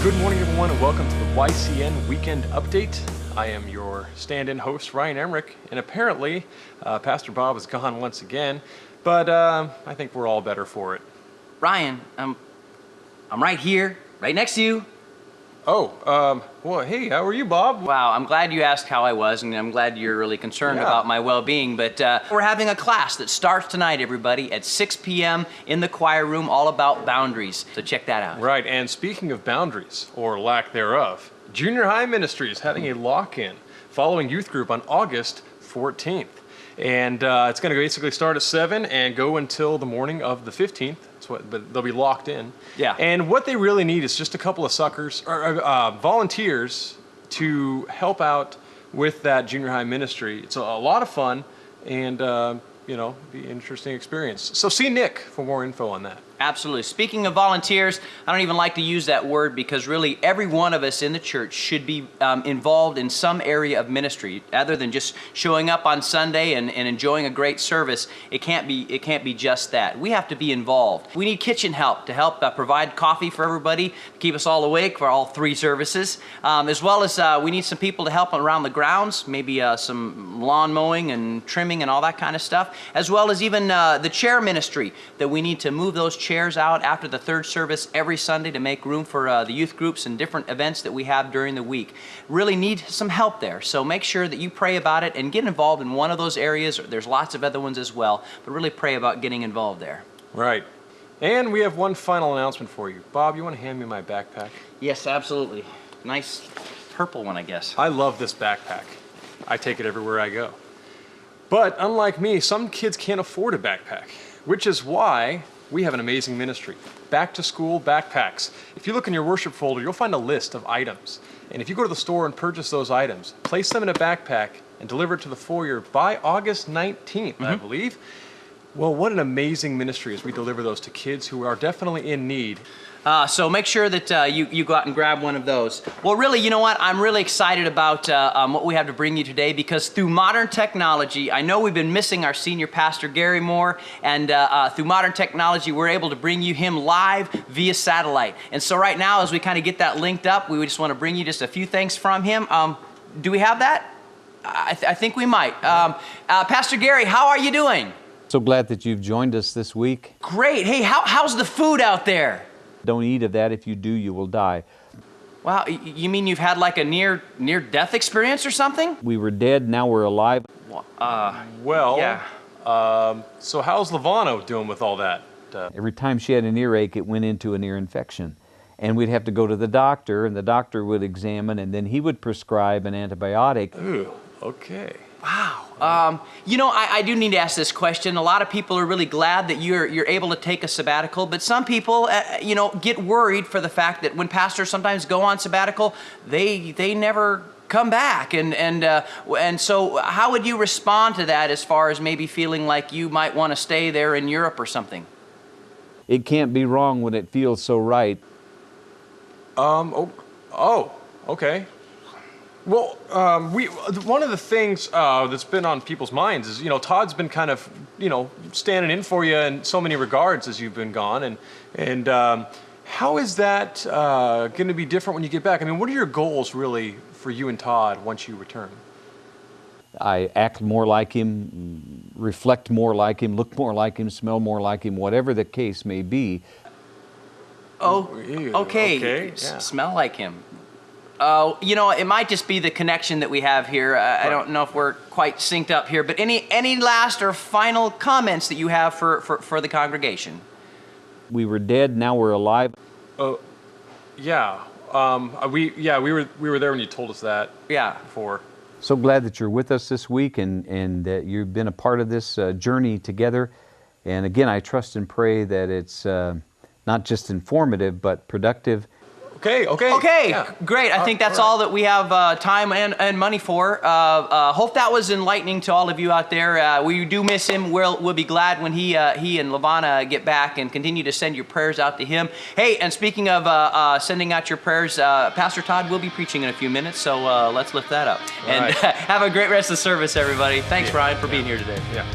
Good morning, everyone, and welcome to the YCN Weekend Update. I am your stand-in host, Ryan Emmerich, and apparently Pastor Bob is gone once again, but I think we're all better for it. Ryan, I'm right here, right next to you. Oh, well, hey, how are you, Bob? Wow, I'm glad you asked how I was, and I'm glad you're really concerned about my well-being, but we're having a class that starts tonight, everybody, at 6 p.m. in the choir room, all about boundaries, so check that out. Right, and speaking of boundaries, or lack thereof, Junior High Ministry is having a lock-in following youth group on August 14th. And it's going to basically start at 7 and go until the morning of the 15th. But they'll be locked in. Yeah. And what they really need is just a couple of suckers, or volunteers to help out with that junior high ministry. It's a lot of fun and, you know, be an interesting experience. So see Nick for more info on that. Absolutely. Speaking of volunteers, I don't even like to use that word because really every one of us in the church should be involved in some area of ministry, other than just showing up on Sunday and enjoying a great service. It can't be just that. We have to be involved. We need kitchen help to help provide coffee for everybody, to keep us all awake for all 3 services, as well as we need some people to help around the grounds, maybe some lawn mowing and trimming and all that kind of stuff, as well as even the chair ministry that we need to move those chairs out after the 3rd service every Sunday to make room for the youth groups and different events that we have during the week. Really need some help there, so make sure that you pray about it and get involved in one of those areas. There's lots of other ones as well, but really pray about getting involved there. Right. And we have one final announcement for you. Bob, you want to hand me my backpack? Yes, absolutely. Nice purple one, I guess. I love this backpack. I take it everywhere I go. But unlike me, some kids can't afford a backpack, which is why we have an amazing ministry, Back to School Backpacks. If you look in your worship folder, you'll find a list of items. And if you go to the store and purchase those items, place them in a backpack and deliver it to the foyer by August 19th, I believe. Well, what an amazing ministry as we deliver those to kids who are definitely in need. So make sure that you go out and grab one of those. Well, really, you know what? I'm really excited about what we have to bring you today, because through modern technology, I know we've been missing our senior pastor, Gary Moore, and through modern technology, we're able to bring you him live via satellite. And so right now, as we kind of get that linked up, we just want to bring you just a few things from him. Do we have that? I think we might. Pastor Gary, how are you doing? So glad that you've joined us this week. Great. Hey, how's the food out there? Don't eat of that. If you do, you will die. Wow, you mean you've had like a near-death experience or something? We were dead, now we're alive. Well, yeah. So how's Lavano doing with all that? Every time she had an earache, it went into an ear infection. And we'd have to go to the doctor, and the doctor would examine, and then he would prescribe an antibiotic. Ooh, okay. Wow. You know, I do need to ask this question. A lot of people are really glad that you're able to take a sabbatical, but some people, you know, get worried for the fact that when pastors sometimes go on sabbatical, they never come back. And so how would you respond to that as far as maybe feeling like you might want to stay there in Europe or something? It can't be wrong when it feels so right. Okay. Well, one of the things that's been on people's minds is, you know, Todd's been kind of, you know, standing in for you in so many regards as you've been gone, and how is that going to be different when you get back? I mean, what are your goals really for you and Todd once you return? I act more like him, reflect more like him, look more like him, smell more like him, whatever the case may be. Oh, okay. Yeah. Smell like him. You know, it might just be the connection that we have here. I don't know if we're quite synced up here, but any last or final comments that you have for the congregation? We were dead, now we're alive. Yeah. We were there when you told us that. Yeah. Before. So glad that you're with us this week and that you've been a part of this journey together. And again, I trust and pray that it's not just informative, but productive. Okay. Yeah. Great. I think that's all that we have time and money for. Hope that was enlightening to all of you out there. We do miss him. We'll be glad when he and Lavana get back, and continue to send your prayers out to him. Hey, and speaking of sending out your prayers, Pastor Todd will be preaching in a few minutes, so let's lift that up. All and right. Have a great rest of the service, everybody. Thanks, Ryan, for being here today. Yeah.